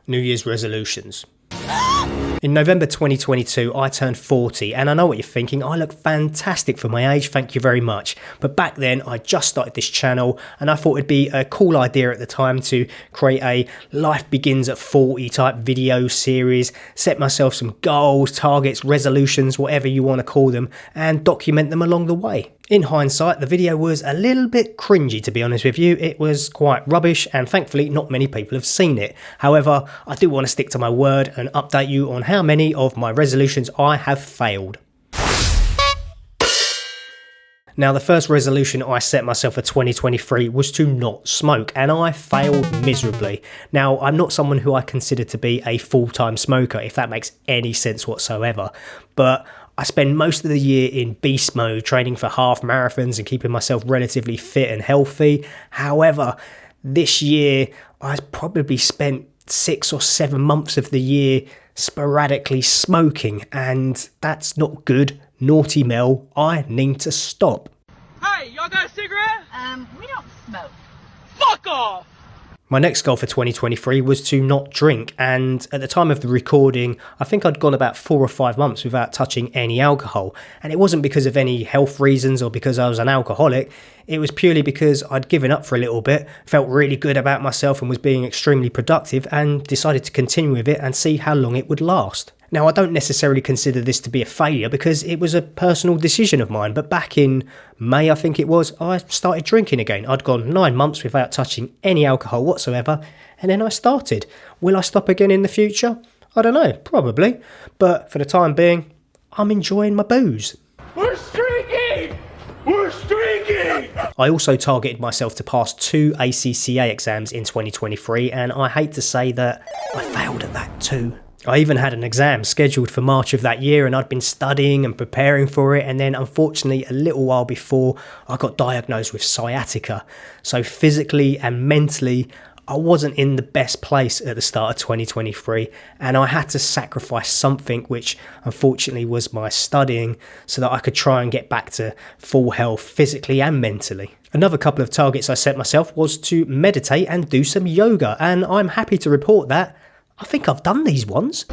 New Year's resolutions. In November 2022, I turned 40, and I know what you're thinking, I look fantastic for my age, thank you very much. But back then, I just started this channel, and I thought it'd be a cool idea at the time to create a Life Begins at 40 type video series, set myself some goals, targets, resolutions, whatever you want to call them, and document them along the way. In hindsight, the video was a little bit cringy, to be honest with you. It was quite rubbish, and thankfully not many people have seen it. However, I do want to stick to my word and update you on how many of my resolutions I have failed. Now, the first resolution I set myself for 2023 was to not smoke, and I failed miserably. Now, I'm not someone who I consider to be a full-time smoker, if that makes any sense whatsoever, but I spend most of the year in beast mode, training for half marathons and keeping myself relatively fit and healthy. However, this year I probably spent 6 or 7 months of the year sporadically smoking, and that's not good. Naughty Mel, I need to stop. Hey, y'all got a cigarette? We don't smoke. Fuck off! My next goal for 2023 was to not drink, and at the time of the recording, I think I'd gone about 4 or 5 months without touching any alcohol. And it wasn't because of any health reasons or because I was an alcoholic, it was purely because I'd given up for a little bit, felt really good about myself and was being extremely productive, and decided to continue with it and see how long it would last. Now, I don't necessarily consider this to be a failure because it was a personal decision of mine, but back in May, I think it was, I started drinking again. I'd gone 9 months without touching any alcohol whatsoever, and then I started. Will I stop again in the future? I don't know, probably, but for the time being, I'm enjoying my booze. We're streaking! We're streaking! I also targeted myself to pass 2 ACCA exams in 2023, and I hate to say that I failed at that too. I even had an exam scheduled for March of that year, and I'd been studying and preparing for it, and then unfortunately a little while before I got diagnosed with sciatica. So physically and mentally I wasn't in the best place at the start of 2023, and I had to sacrifice something, which unfortunately was my studying, so that I could try and get back to full health physically and mentally. Another couple of targets I set myself was to meditate and do some yoga, and I'm happy to report that I think I've done these ones.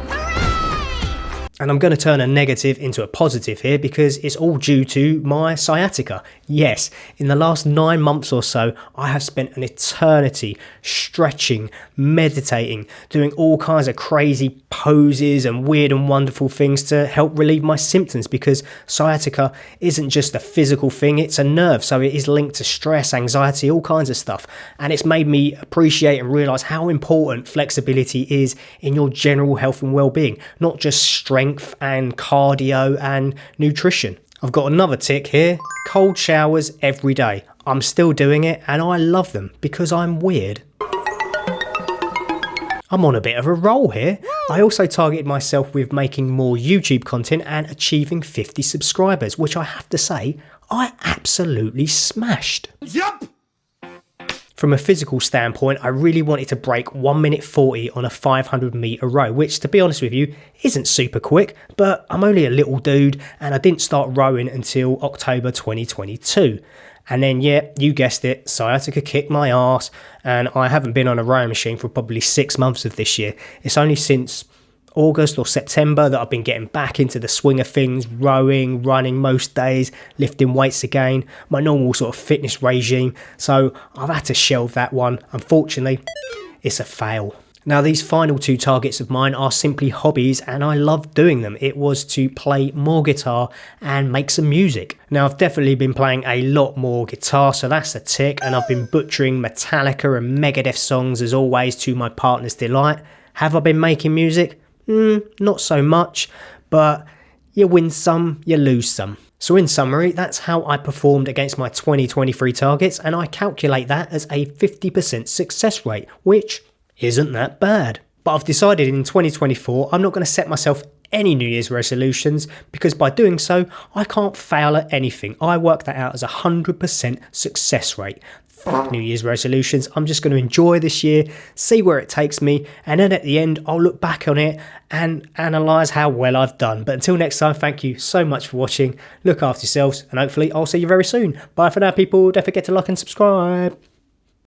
And I'm going to turn a negative into a positive here because it's all due to my sciatica. Yes, in the last 9 months or so, I have spent an eternity stretching, meditating, doing all kinds of crazy poses and weird and wonderful things to help relieve my symptoms, because sciatica isn't just a physical thing, it's a nerve. So it is linked to stress, anxiety, all kinds of stuff. And it's made me appreciate and realise how important flexibility is in your general health and well-being, not just strength and cardio and nutrition. I've got another tick here: cold showers every day. I'm still doing it and I love them because I'm weird. I'm on a bit of a roll here. I also targeted myself with making more YouTube content and achieving 50 subscribers, which I have to say I absolutely smashed. Yup! From a physical standpoint, I really wanted to break 1 minute 40 on a 500 metre row, which, to be honest with you, isn't super quick, but I'm only a little dude and I didn't start rowing until October 2022. And then, yeah, you guessed it, sciatica kicked my ass, and I haven't been on a rowing machine for probably 6 months of this year. It's only since August or September that I've been getting back into the swing of things, rowing, running most days, lifting weights again, my normal sort of fitness regime. So I've had to shelve that one. Unfortunately, it's a fail. Now, these final 2 targets of mine are simply hobbies and I love doing them. It was to play more guitar and make some music. Now, I've definitely been playing a lot more guitar, so that's a tick, and I've been butchering Metallica and Megadeth songs as always to my partner's delight. Have I been making music? Not so much, but you win some, you lose some. So in summary, that's how I performed against my 2023 targets, and I calculate that as a 50% success rate, which isn't that bad. But I've decided in 2024, I'm not going to set myself any New Year's resolutions, because by doing so, I can't fail at anything. I work that out as a 100% success rate. Fuck New Year's resolutions. I'm just going to enjoy this year, see where it takes me, and then at the end, I'll look back on it and analyse how well I've done. But until next time, thank you so much for watching. Look after yourselves, and hopefully I'll see you very soon. Bye for now, people. Don't forget to like and subscribe.